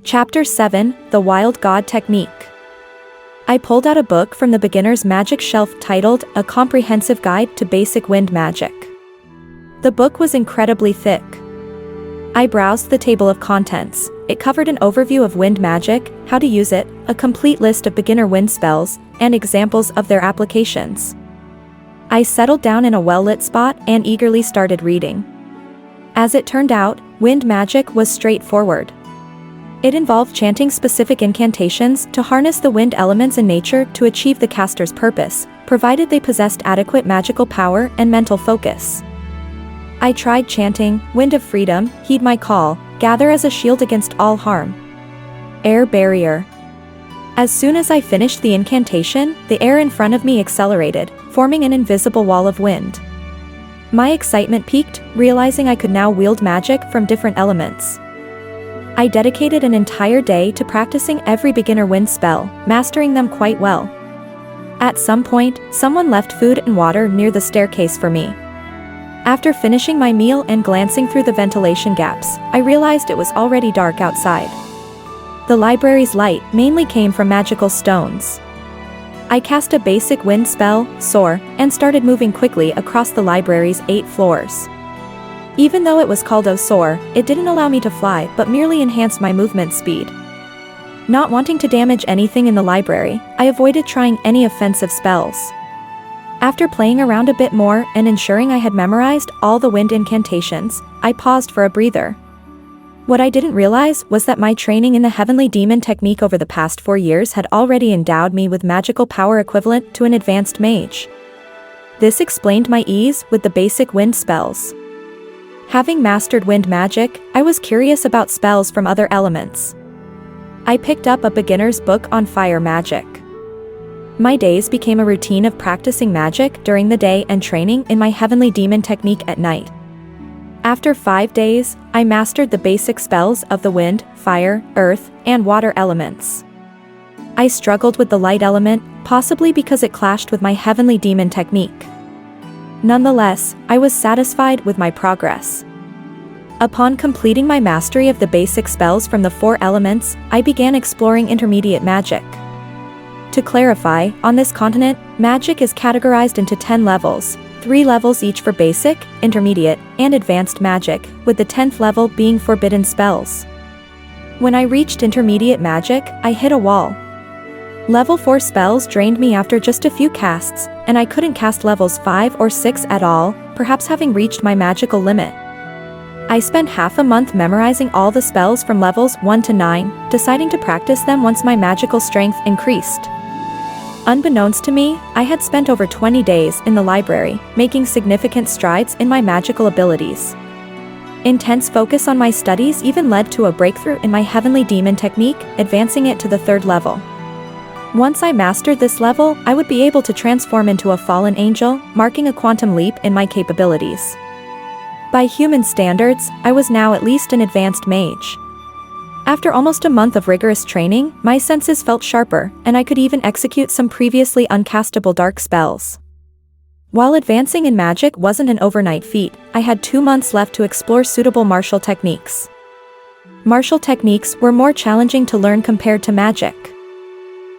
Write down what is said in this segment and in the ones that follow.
Chapter 7: The Wild God Technique. I pulled out a book from the beginner's magic shelf titled A Comprehensive Guide to Basic Wind Magic. The book was incredibly thick. I browsed the table of contents. It covered an overview of wind magic, how to use it, a complete list of beginner wind spells, and examples of their applications. I settled down in a well-lit spot and eagerly started reading. As it turned out, wind magic was straightforward. It involved chanting specific incantations to harness the wind elements in nature to achieve the caster's purpose, provided they possessed adequate magical power and mental focus. I tried chanting, "Wind of Freedom, heed my call, gather as a shield against all harm. Air barrier." As soon as I finished the incantation, the air in front of me accelerated, forming an invisible wall of wind. My excitement peaked, realizing I could now wield magic from different elements. I dedicated an entire day to practicing every beginner wind spell, mastering them quite well. At some point, someone left food and water near the staircase for me. After finishing my meal and glancing through the ventilation gaps, I realized it was already dark outside. The library's light mainly came from magical stones. I cast a basic wind spell, Soar, and started moving quickly across the library's 8 floors. Even though it was called a Soar, it didn't allow me to fly but merely enhanced my movement speed. Not wanting to damage anything in the library, I avoided trying any offensive spells. After playing around a bit more and ensuring I had memorized all the wind incantations, I paused for a breather. What I didn't realize was that my training in the Heavenly Demon technique over the past 4 years had already endowed me with magical power equivalent to an advanced mage. This explained my ease with the basic wind spells. Having mastered wind magic, I was curious about spells from other elements. I picked up a beginner's book on fire magic. My days became a routine of practicing magic during the day and training in my Heavenly Demon technique at night. After 5 days, I mastered the basic spells of the wind, fire, earth, and water elements. I struggled with the light element, possibly because it clashed with my Heavenly Demon technique. Nonetheless, I was satisfied with my progress. Upon completing my mastery of the basic spells from the 4 elements, I began exploring intermediate magic. To clarify, on this continent, magic is categorized into 10 levels, 3 levels each for basic, intermediate, and advanced magic, with the 10th level being forbidden spells. When I reached intermediate magic, I hit a wall. Level 4 spells drained me after just a few casts, and I couldn't cast levels 5 or 6 at all, perhaps having reached my magical limit. I spent half a month memorizing all the spells from levels 1 to 9, deciding to practice them once my magical strength increased. Unbeknownst to me, I had spent over 20 days in the library, making significant strides in my magical abilities. Intense focus on my studies even led to a breakthrough in my Heavenly Demon technique, advancing it to the 3rd level. Once I mastered this level, I would be able to transform into a fallen angel, marking a quantum leap in my capabilities. By human standards, I was now at least an advanced mage. After almost a month of rigorous training, my senses felt sharper, and I could even execute some previously uncastable dark spells. While advancing in magic wasn't an overnight feat, I had 2 months left to explore suitable martial techniques. Martial techniques were more challenging to learn compared to magic.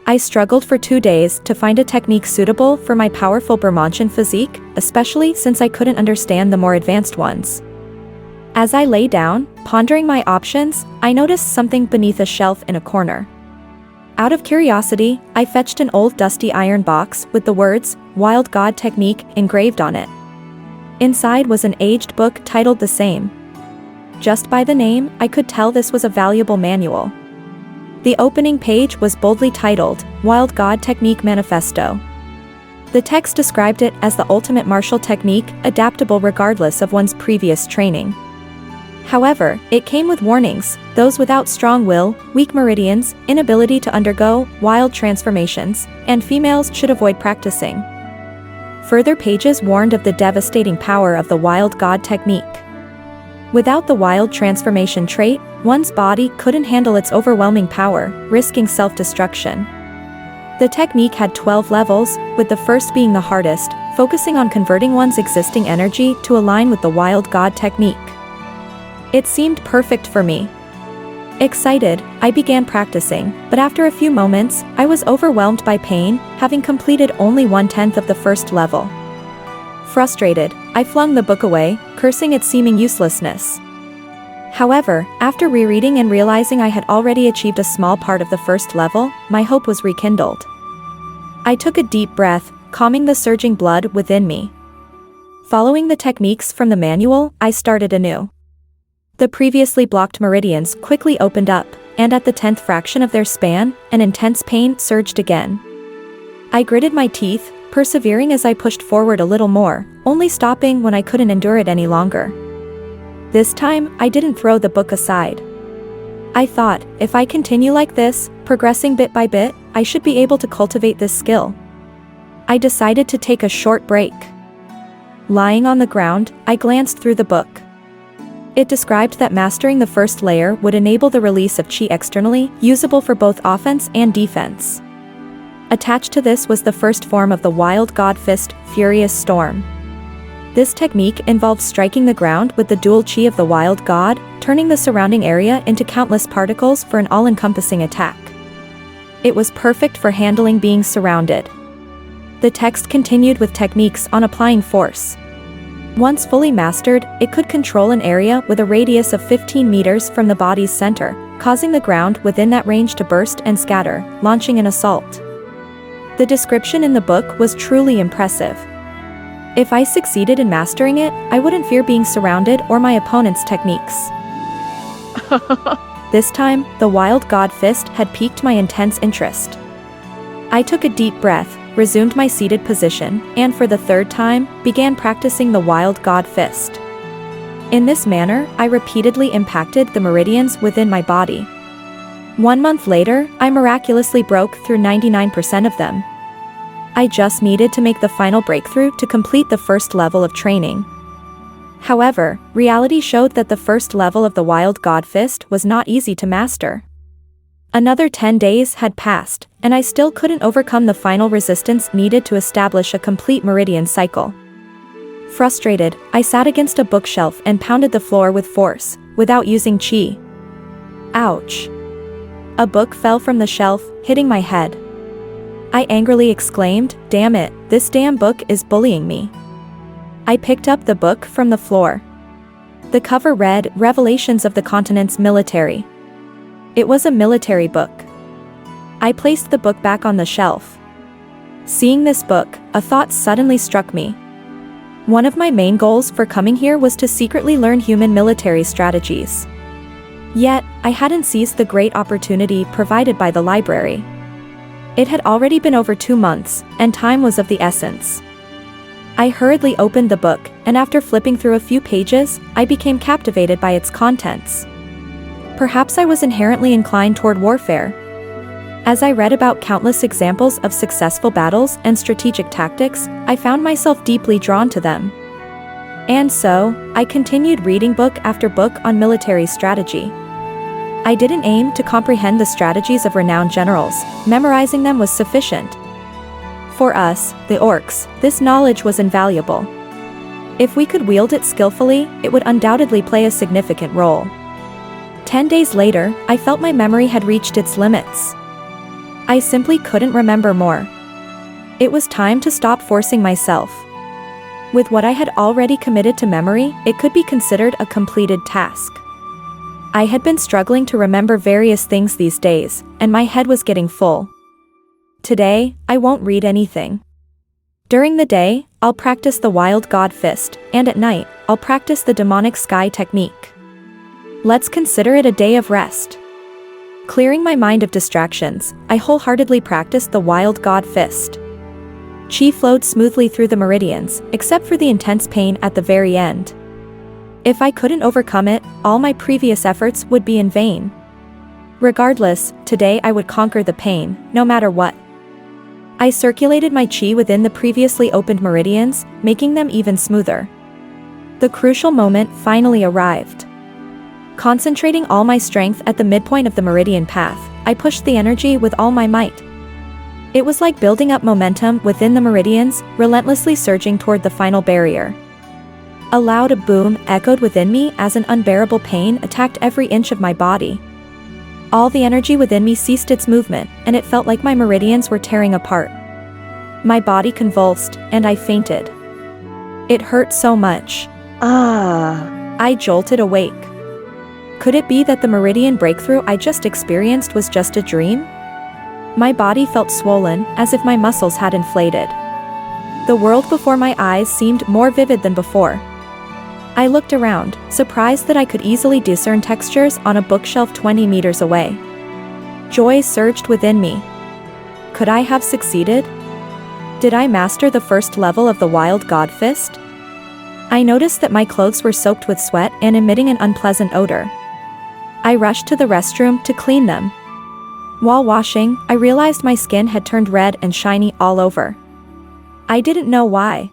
I struggled for 2 days to find a technique suitable for my powerful Bermontian physique, especially since I couldn't understand the more advanced ones. As I lay down, pondering my options, I noticed something beneath a shelf in a corner. Out of curiosity, I fetched an old dusty iron box with the words, "Wild God Technique," engraved on it. Inside was an aged book titled the same. Just by the name, I could tell this was a valuable manual. The opening page was boldly titled, "Wild God Technique Manifesto." The text described it as the ultimate martial technique, adaptable regardless of one's previous training. However, it came with warnings: those without strong will, weak meridians, inability to undergo wild transformations, and females should avoid practicing. Further pages warned of the devastating power of the Wild God technique. Without the wild transformation trait, one's body couldn't handle its overwhelming power, risking self-destruction. The technique had 12 levels, with the first being the hardest, focusing on converting one's existing energy to align with the Wild God technique. It seemed perfect for me. Excited, I began practicing, but after a few moments, I was overwhelmed by pain, having completed only 1/10 of the first level. Frustrated, I flung the book away, cursing its seeming uselessness. However, after rereading and realizing I had already achieved a small part of the first level, my hope was rekindled. I took a deep breath, calming the surging blood within me. Following the techniques from the manual, I started anew. The previously blocked meridians quickly opened up, and at the 10th fraction of their span, an intense pain surged again. I gritted my teeth, persevering as I pushed forward a little more, only stopping when I couldn't endure it any longer. This time, I didn't throw the book aside. I thought, if I continue like this, progressing bit by bit, I should be able to cultivate this skill. I decided to take a short break. Lying on the ground, I glanced through the book. It described that mastering the first layer would enable the release of chi externally, usable for both offense and defense. Attached to this was the first form of the Wild God Fist, Furious Storm. This technique involved striking the ground with the dual chi of the Wild God, turning the surrounding area into countless particles for an all-encompassing attack. It was perfect for handling being surrounded. The text continued with techniques on applying force. Once fully mastered, it could control an area with a radius of 15 meters from the body's center, causing the ground within that range to burst and scatter, launching an assault. The description in the book was truly impressive. If I succeeded in mastering it, I wouldn't fear being surrounded or my opponent's techniques. This time, the Wild God Fist had piqued my intense interest. I took a deep breath, resumed my seated position, and for the third time, began practicing the Wild God Fist. In this manner, I repeatedly impacted the meridians within my body. 1 month later, I miraculously broke through 99% of them. I just needed to make the final breakthrough to complete the first level of training. However, reality showed that the first level of the Wild God Fist was not easy to master. Another 10 days had passed, and I still couldn't overcome the final resistance needed to establish a complete meridian cycle. Frustrated, I sat against a bookshelf and pounded the floor with force, without using chi. Ouch! A book fell from the shelf, hitting my head. I angrily exclaimed, "Damn it, this damn book is bullying me." I picked up the book from the floor. The cover read, "Revelations of the Continent's Military." It was a military book. I placed the book back on the shelf. Seeing this book, a thought suddenly struck me. One of my main goals for coming here was to secretly learn human military strategies. Yet, I hadn't seized the great opportunity provided by the library. It had already been over 2 months, and time was of the essence. I hurriedly opened the book, and after flipping through a few pages, I became captivated by its contents. Perhaps I was inherently inclined toward warfare. As I read about countless examples of successful battles and strategic tactics, I found myself deeply drawn to them. And so, I continued reading book after book on military strategy. I didn't aim to comprehend the strategies of renowned generals, memorizing them was sufficient. For us, the orcs, this knowledge was invaluable. If we could wield it skillfully, it would undoubtedly play a significant role. 10 days later, I felt my memory had reached its limits. I simply couldn't remember more. It was time to stop forcing myself. With what I had already committed to memory, it could be considered a completed task. I had been struggling to remember various things these days, and my head was getting full. Today, I won't read anything. During the day, I'll practice the Wild God Fist, and at night, I'll practice the demonic sky technique. Let's consider it a day of rest. Clearing my mind of distractions, I wholeheartedly practiced the Wild God Fist. Chi flowed smoothly through the meridians, except for the intense pain at the very end. If I couldn't overcome it, all my previous efforts would be in vain. Regardless, today I would conquer the pain, no matter what. I circulated my chi within the previously opened meridians, making them even smoother. The crucial moment finally arrived. Concentrating all my strength at the midpoint of the meridian path, I pushed the energy with all my might. It was like building up momentum within the meridians, relentlessly surging toward the final barrier. A loud boom echoed within me as an unbearable pain attacked every inch of my body. All the energy within me ceased its movement, and it felt like my meridians were tearing apart. My body convulsed, and I fainted. It hurt so much. I jolted awake. Could it be that the meridian breakthrough I just experienced was just a dream? My body felt swollen, as if my muscles had inflated. The world before my eyes seemed more vivid than before. I looked around, surprised that I could easily discern textures on a bookshelf 20 meters away. Joy surged within me. Could I have succeeded? Did I master the first level of the Wild God Fist? I noticed that my clothes were soaked with sweat and emitting an unpleasant odor. I rushed to the restroom to clean them. While washing, I realized my skin had turned red and shiny all over. I didn't know why.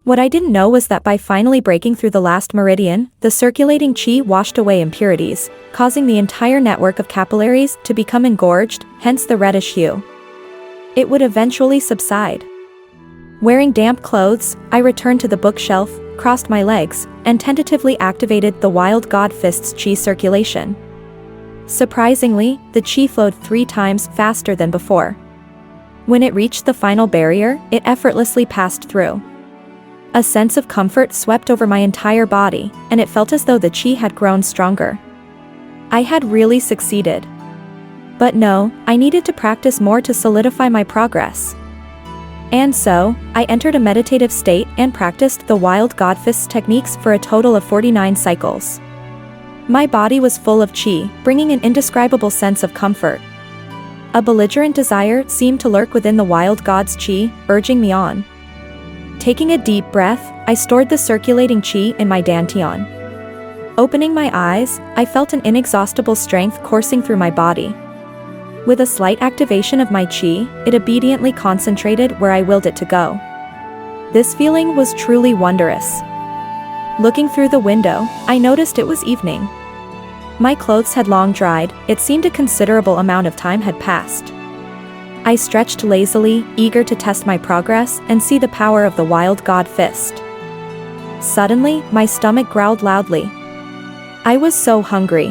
What I didn't know was that by finally breaking through the last meridian, the circulating qi washed away impurities, causing the entire network of capillaries to become engorged, hence the reddish hue. It would eventually subside. Wearing damp clothes, I returned to the bookshelf, crossed my legs, and tentatively activated the Wild God Fist's qi circulation. Surprisingly, the qi flowed 3 times faster than before. When it reached the final barrier, it effortlessly passed through. A sense of comfort swept over my entire body, and it felt as though the qi had grown stronger. I had really succeeded. But no, I needed to practice more to solidify my progress. And so, I entered a meditative state and practiced the Wild God Fist's techniques for a total of 49 cycles. My body was full of qi, bringing an indescribable sense of comfort. A belligerent desire seemed to lurk within the Wild God's qi, urging me on. Taking a deep breath, I stored the circulating qi in my dantian. Opening my eyes, I felt an inexhaustible strength coursing through my body. With a slight activation of my qi, it obediently concentrated where I willed it to go. This feeling was truly wondrous. Looking through the window, I noticed it was evening. My clothes had long dried, it seemed a considerable amount of time had passed. I stretched lazily, eager to test my progress and see the power of the Wild God Fist. Suddenly, my stomach growled loudly. I was so hungry.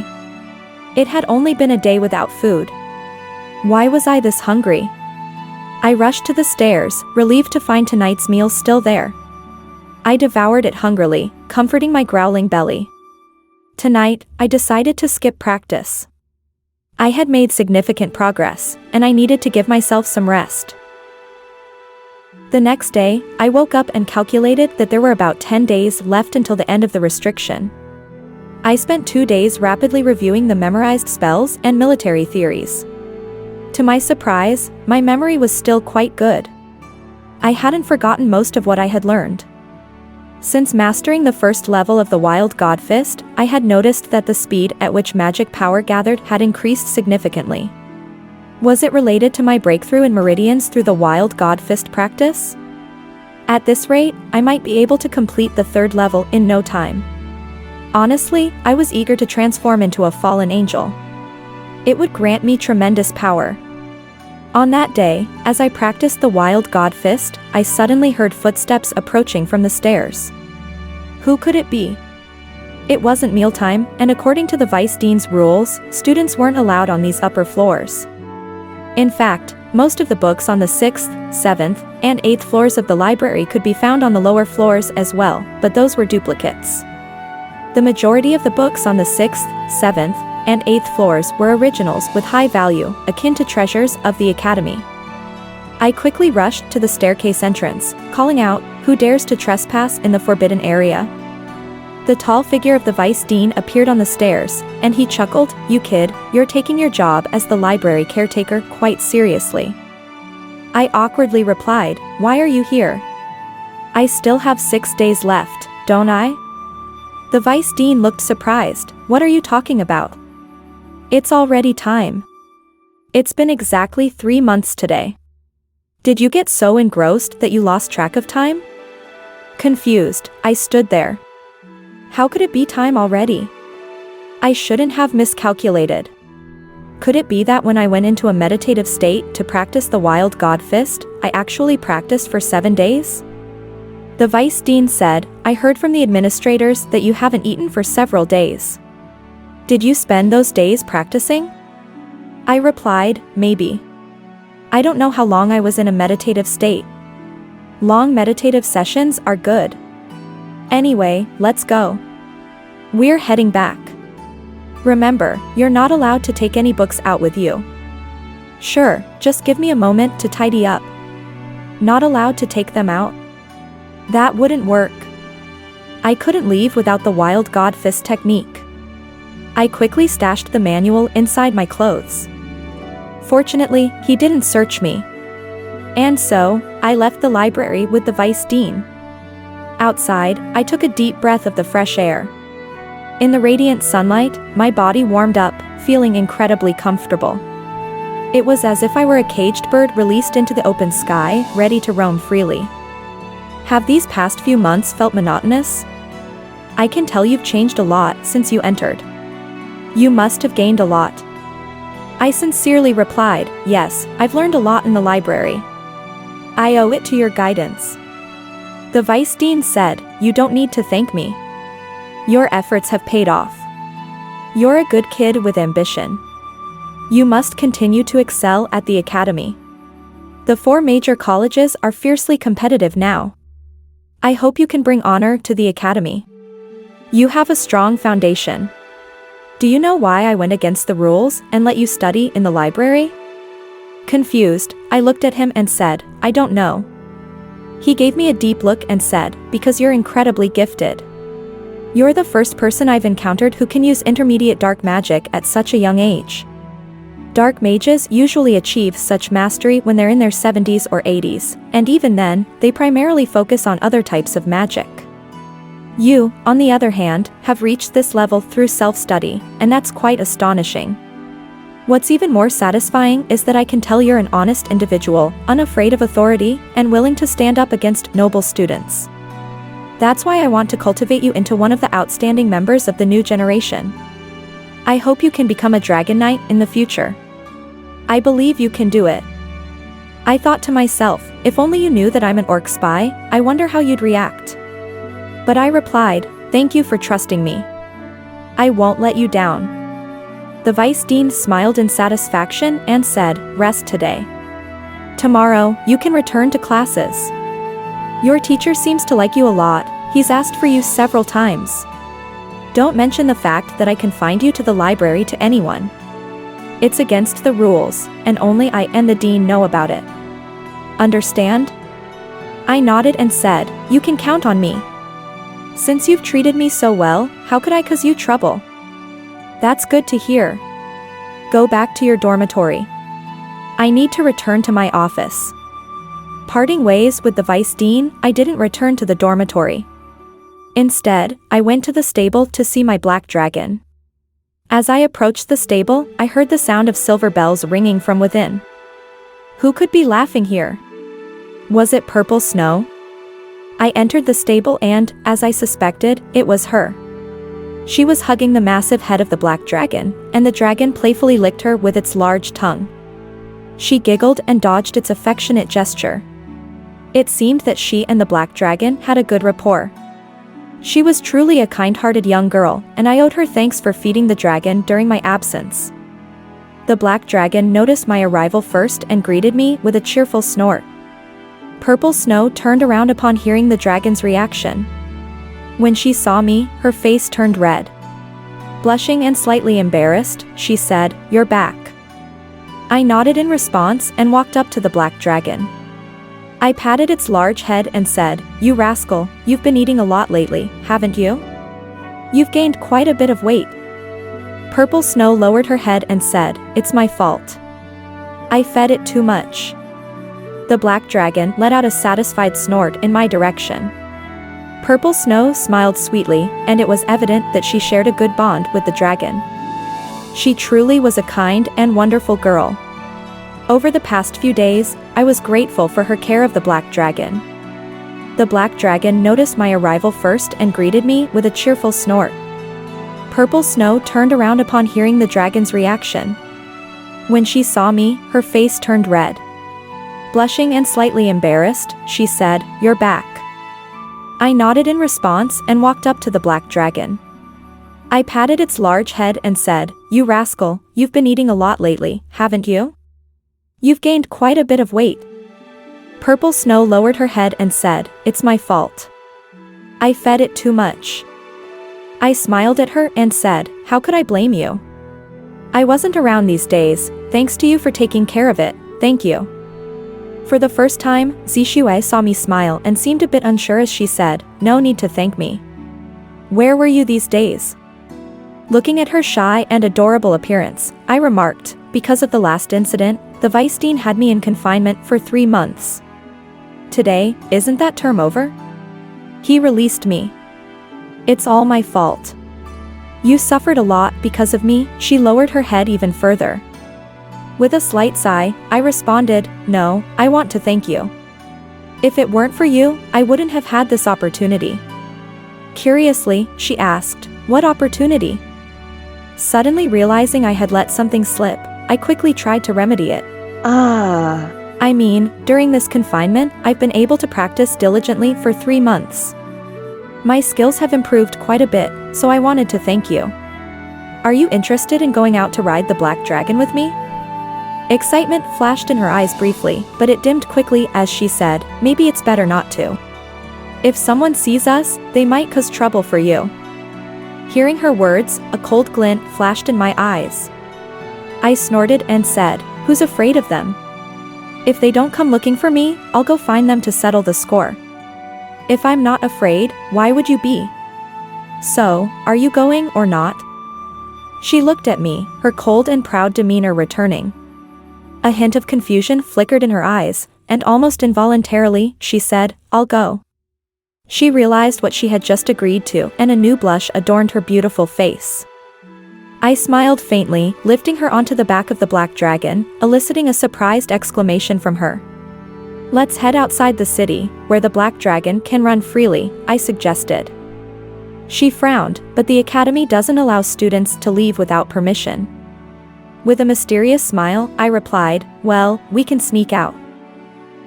It had only been a day without food. Why was I this hungry? I rushed to the stairs, relieved to find tonight's meal still there. I devoured it hungrily, comforting my growling belly. Tonight, I decided to skip practice. I had made significant progress, and I needed to give myself some rest. The next day, I woke up and calculated that there were about 10 days left until the end of the restriction. I spent 2 days rapidly reviewing the memorized spells and military theories. To my surprise, my memory was still quite good. I hadn't forgotten most of what I had learned. Since mastering the first level of the Wild God Fist, I had noticed that the speed at which magic power gathered had increased significantly. Was it related to my breakthrough in meridians through the Wild God Fist practice? At this rate, I might be able to complete the 3rd level in no time. Honestly, I was eager to transform into a fallen angel. It would grant me tremendous power. On that day, as I practiced the Wild God Fist, I suddenly heard footsteps approaching from the stairs. Who could it be? It wasn't mealtime, and according to the Vice Dean's rules, students weren't allowed on these upper floors. In fact, most of the books on the 6th, 7th, and 8th floors of the library could be found on the lower floors as well, but those were duplicates. The majority of the books on the 6th, 7th, and 8th floors were originals with high value, akin to treasures of the academy. I quickly rushed to the staircase entrance, calling out, "Who dares to trespass in the forbidden area?" The tall figure of the Vice Dean appeared on the stairs, and he chuckled, "You kid, you're taking your job as the library caretaker quite seriously." I awkwardly replied, "Why are you here?" "I still have 6 days left, don't I?" The Vice Dean looked surprised. "What are you talking about? It's already time. It's been exactly 3 months today. Did you get so engrossed that you lost track of time?" Confused, I stood there. How could it be time already? I shouldn't have miscalculated. Could it be that when I went into a meditative state to practice the Wild God Fist, I actually practiced for 7 days? The Vice Dean said, "I heard from the administrators that you haven't eaten for several days. Did you spend those days practicing?" I replied, maybe. I don't know how long I was in a meditative state. Long meditative sessions are good. Anyway, let's go. We're heading back. Remember, you're not allowed to take any books out with you. Sure, just give me a moment to tidy up. Not allowed to take them out? That wouldn't work. I couldn't leave without the wild god fist technique. I quickly stashed the manual inside my clothes. Fortunately, he didn't search me. And so, I left the library with the vice dean. Outside, I took a deep breath of the fresh air. In the radiant sunlight, my body warmed up, feeling incredibly comfortable. It was as if I were a caged bird released into the open sky, ready to roam freely. Have these past few months felt monotonous? I can tell you've changed a lot since you entered. You must have gained a lot. I sincerely replied, yes, I've learned a lot in the library. I owe it to your guidance. The vice dean said, you don't need to thank me. Your efforts have paid off. You're a good kid with ambition. You must continue to excel at the academy. The 4 major colleges are fiercely competitive now. I hope you can bring honor to the academy. You have a strong foundation. Do you know why I went against the rules and let you study in the library? Confused, I looked at him and said, I don't know. He gave me a deep look and said, because you're incredibly gifted. You're the first person I've encountered who can use intermediate dark magic at such a young age. Dark mages usually achieve such mastery when they're in their 70s or 80s, and even then, they primarily focus on other types of magic. You, on the other hand, have reached this level through self-study, and that's quite astonishing. What's even more satisfying is that I can tell you're an honest individual, unafraid of authority, and willing to stand up against noble students. That's why I want to cultivate you into one of the outstanding members of the new generation. I hope you can become a dragon knight in the future. I believe you can do it. I thought to myself, if only you knew that I'm an orc spy, I wonder how you'd react. But I replied, thank you for trusting me. I won't let you down. The vice dean smiled in satisfaction and said, rest today. Tomorrow, you can return to classes. Your teacher seems to like you a lot, he's asked for you several times. Don't mention the fact that I confined you to the library to anyone. It's against the rules, and only I and the dean know about it. Understand? I nodded and said, you can count on me. Since you've treated me so well, how could I cause you trouble? That's good to hear. Go back to your dormitory. I need to return to my office. Parting ways with the vice dean, I didn't return to the dormitory. Instead, I went to the stable to see my black dragon. As I approached the stable, I heard the sound of silver bells ringing from within. Who could be laughing here? Was it Purple Snow? I entered the stable and, as I suspected, it was her. She was hugging the massive head of the black dragon, and the dragon playfully licked her with its large tongue. She giggled and dodged its affectionate gesture. It seemed that she and the black dragon had a good rapport. She was truly a kind-hearted young girl, and I owed her thanks for feeding the dragon during my absence. The black dragon noticed my arrival first and greeted me with a cheerful snort. Purple Snow turned around upon hearing the dragon's reaction. When she saw me, her face turned red. Blushing and slightly embarrassed, she said, "You're back." I nodded in response and walked up to the black dragon. I patted its large head and said, "You rascal, you've been eating a lot lately, haven't you? You've gained quite a bit of weight." Purple Snow lowered her head and said, "It's my fault. I fed it too much." The black dragon let out a satisfied snort in my direction. Purple Snow smiled sweetly, and it was evident that she shared a good bond with the dragon. She truly was a kind and wonderful girl. Over the past few days, I was grateful for her care of the black dragon. The black dragon noticed my arrival first and greeted me with a cheerful snort. Purple Snow turned around upon hearing the dragon's reaction. When she saw me, her face turned red. Blushing and slightly embarrassed, she said, "You're back." I nodded in response and walked up to the black dragon. I patted its large head and said, "You rascal, you've been eating a lot lately, haven't you? You've gained quite a bit of weight." Purple Snow lowered her head and said, "It's my fault. I fed it too much." I smiled at her and said, "How could I blame you? I wasn't around these days, thanks to you for taking care of it, thank you." For the first time, Zixue saw me smile and seemed a bit unsure as she said, "No need to thank me. Where were you these days?" Looking at her shy and adorable appearance, I remarked, "Because of the last incident, the vice dean had me in confinement for 3 months. Today, isn't that term over? He released me. It's all my fault. You suffered a lot because of me." She lowered her head even further. With a slight sigh, I responded, "No, I want to thank you. If it weren't for you, I wouldn't have had this opportunity." Curiously, she asked, "What opportunity?" Suddenly realizing I had let something slip, I quickly tried to remedy it. I mean, during this confinement, I've been able to practice diligently for 3 months. My skills have improved quite a bit, so I wanted to thank you. Are you interested in going out to ride the black dragon with me?" Excitement flashed in her eyes briefly, but it dimmed quickly as she said, "Maybe it's better not to. If someone sees us, they might cause trouble for you." Hearing her words, a cold glint flashed in my eyes. I snorted and said, "Who's afraid of them? If they don't come looking for me, I'll go find them to settle the score. If I'm not afraid, why would you be? So, are you going or not?" She looked at me, her cold and proud demeanor returning. A hint of confusion flickered in her eyes, and almost involuntarily, she said, "I'll go." She realized what she had just agreed to, and a new blush adorned her beautiful face. I smiled faintly, lifting her onto the back of the black dragon, eliciting a surprised exclamation from her. "Let's head outside the city, where the black dragon can run freely," I suggested. She frowned, "But the academy doesn't allow students to leave without permission." With a mysterious smile, I replied, "Well, we can sneak out.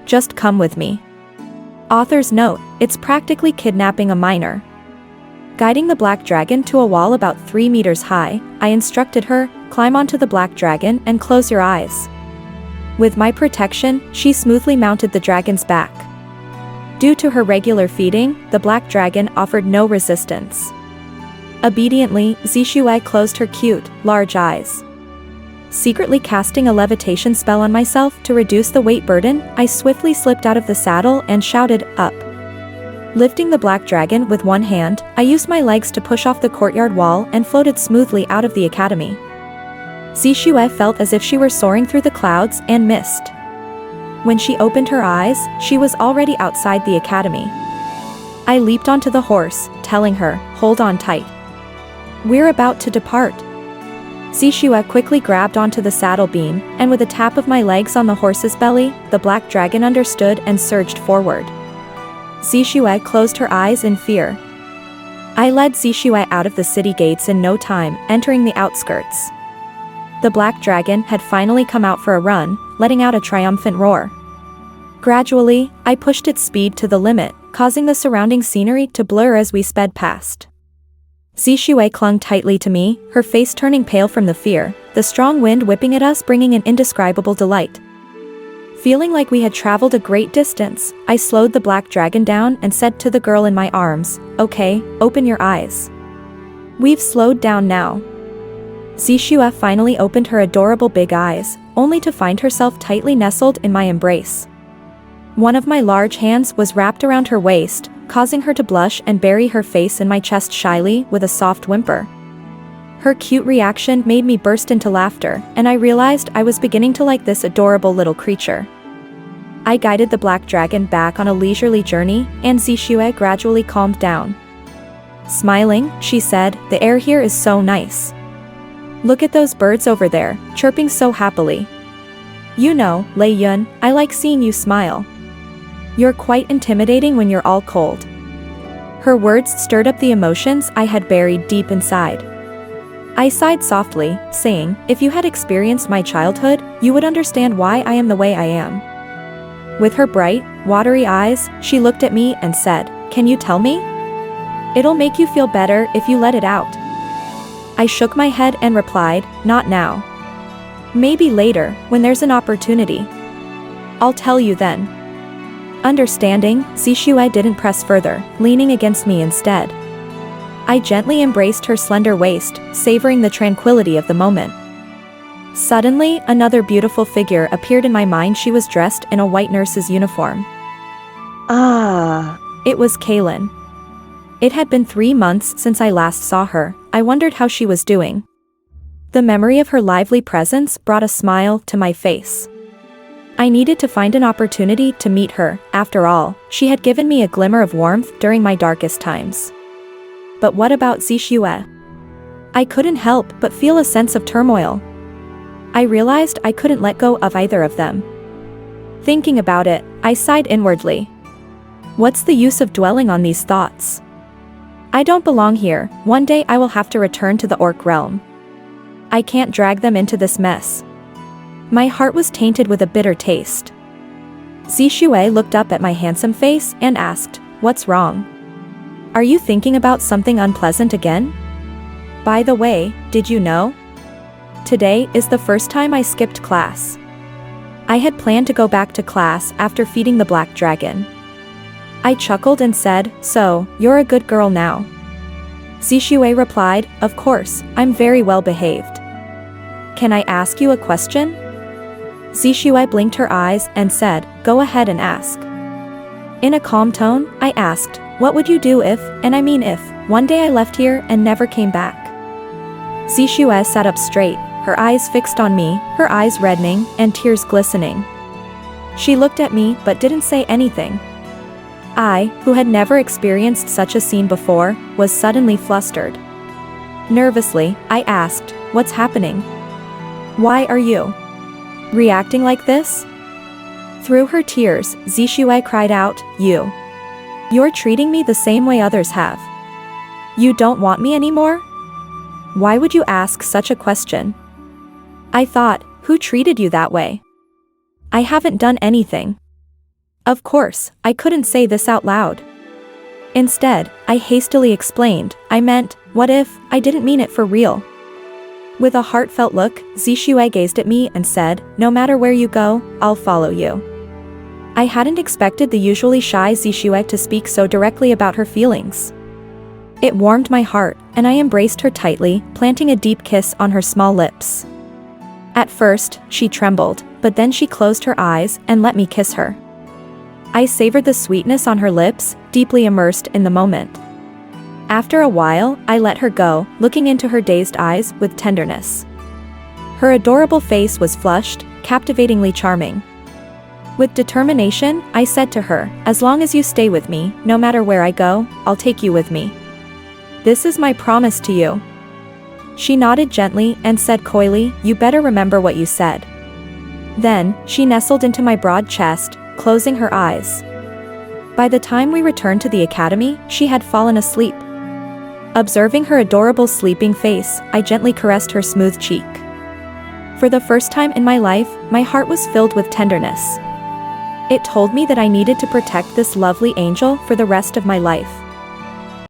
Just come with me." Author's note, it's practically kidnapping a minor. Guiding the black dragon to a wall about 3 meters high, I instructed her, "Climb onto the black dragon and close your eyes." With my protection, she smoothly mounted the dragon's back. Due to her regular feeding, the black dragon offered no resistance. Obediently, Zixue closed her cute, large eyes. Secretly casting a levitation spell on myself to reduce the weight burden, I swiftly slipped out of the saddle and shouted, "Up!" Lifting the black dragon with one hand, I used my legs to push off the courtyard wall and floated smoothly out of the academy. Zixue felt as if she were soaring through the clouds and mist. When she opened her eyes, she was already outside the academy. I leaped onto the horse, telling her, "Hold on tight. We're about to depart." Zixue quickly grabbed onto the saddle beam, and with a tap of my legs on the horse's belly, the black dragon understood and surged forward. Zixue closed her eyes in fear. I led Zixue out of the city gates in no time, entering the outskirts. The black dragon had finally come out for a run, letting out a triumphant roar. Gradually, I pushed its speed to the limit, causing the surrounding scenery to blur as we sped past. Zixue clung tightly to me, her face turning pale from the fear, the strong wind whipping at us bringing an indescribable delight. Feeling like we had traveled a great distance, I slowed the black dragon down and said to the girl in my arms, "Okay, open your eyes. We've slowed down now." Zixue finally opened her adorable big eyes, only to find herself tightly nestled in my embrace. One of my large hands was wrapped around her waist, causing her to blush and bury her face in my chest shyly with a soft whimper. Her cute reaction made me burst into laughter, and I realized I was beginning to like this adorable little creature. I guided the black dragon back on a leisurely journey, and Zixue gradually calmed down. Smiling, she said, "The air here is so nice. Look at those birds over there, chirping so happily. You know, Lei Yun, I like seeing you smile. You're quite intimidating when you're all cold." Her words stirred up the emotions I had buried deep inside. I sighed softly, saying, "If you had experienced my childhood, you would understand why I am the way I am." With her bright, watery eyes, she looked at me and said, "Can you tell me? It'll make you feel better if you let it out." I shook my head and replied, not now. Maybe later, when there's an opportunity. I'll tell you then. Understanding, Zixue didn't press further, leaning against me instead. I gently embraced her slender waist, savoring the tranquility of the moment. Suddenly, another beautiful figure appeared in my mind. She was dressed in a white nurse's uniform. It was Kaylin. It had been 3 months since I last saw her. I wondered how she was doing. The memory of her lively presence brought a smile to my face. I needed to find an opportunity to meet her. After all, she had given me a glimmer of warmth during my darkest times. But what about Zixue? I couldn't help but feel a sense of turmoil. I realized I couldn't let go of either of them. Thinking about it, I sighed inwardly. What's the use of dwelling on these thoughts? I don't belong here. One day I will have to return to the orc realm. I can't drag them into this mess. My heart was tainted with a bitter taste. Zixue looked up at my handsome face and asked, "What's wrong? Are you thinking about something unpleasant again? By the way, did you know? Today is the first time I skipped class." I had planned to go back to class after feeding the black dragon. I chuckled and said, "So, you're a good girl now?" Zixue replied, "Of course, I'm very well behaved. Can I ask you a question?" Zixue blinked her eyes and said, "Go ahead and ask." In a calm tone, I asked, "What would you do if, and I mean if, one day I left here and never came back?" Zixue sat up straight, her eyes fixed on me, her eyes reddening, and tears glistening. She looked at me but didn't say anything. I, who had never experienced such a scene before, was suddenly flustered. Nervously, I asked, "What's happening? Why are you reacting like this?" Through her tears, Zixue cried out, You're treating me the same way others have. You don't want me anymore? Why would you ask such a question?" I thought, who treated you that way? I haven't done anything. Of course, I couldn't say this out loud. Instead, I hastily explained, I meant, what if, I didn't mean it for real. With a heartfelt look, Zixue gazed at me and said, "No matter where you go, I'll follow you." I hadn't expected the usually shy Zixue to speak so directly about her feelings. It warmed my heart, and I embraced her tightly, planting a deep kiss on her small lips. At first, she trembled, but then she closed her eyes and let me kiss her. I savored the sweetness on her lips, deeply immersed in the moment. After a while, I let her go, looking into her dazed eyes with tenderness. Her adorable face was flushed, captivatingly charming. With determination, I said to her, "As long as you stay with me, no matter where I go, I'll take you with me. This is my promise to you." She nodded gently and said coyly, "You better remember what you said." Then, she nestled into my broad chest, closing her eyes. By the time we returned to the academy, she had fallen asleep. Observing her adorable sleeping face, I gently caressed her smooth cheek. For the first time in my life, my heart was filled with tenderness. It told me that I needed to protect this lovely angel for the rest of my life.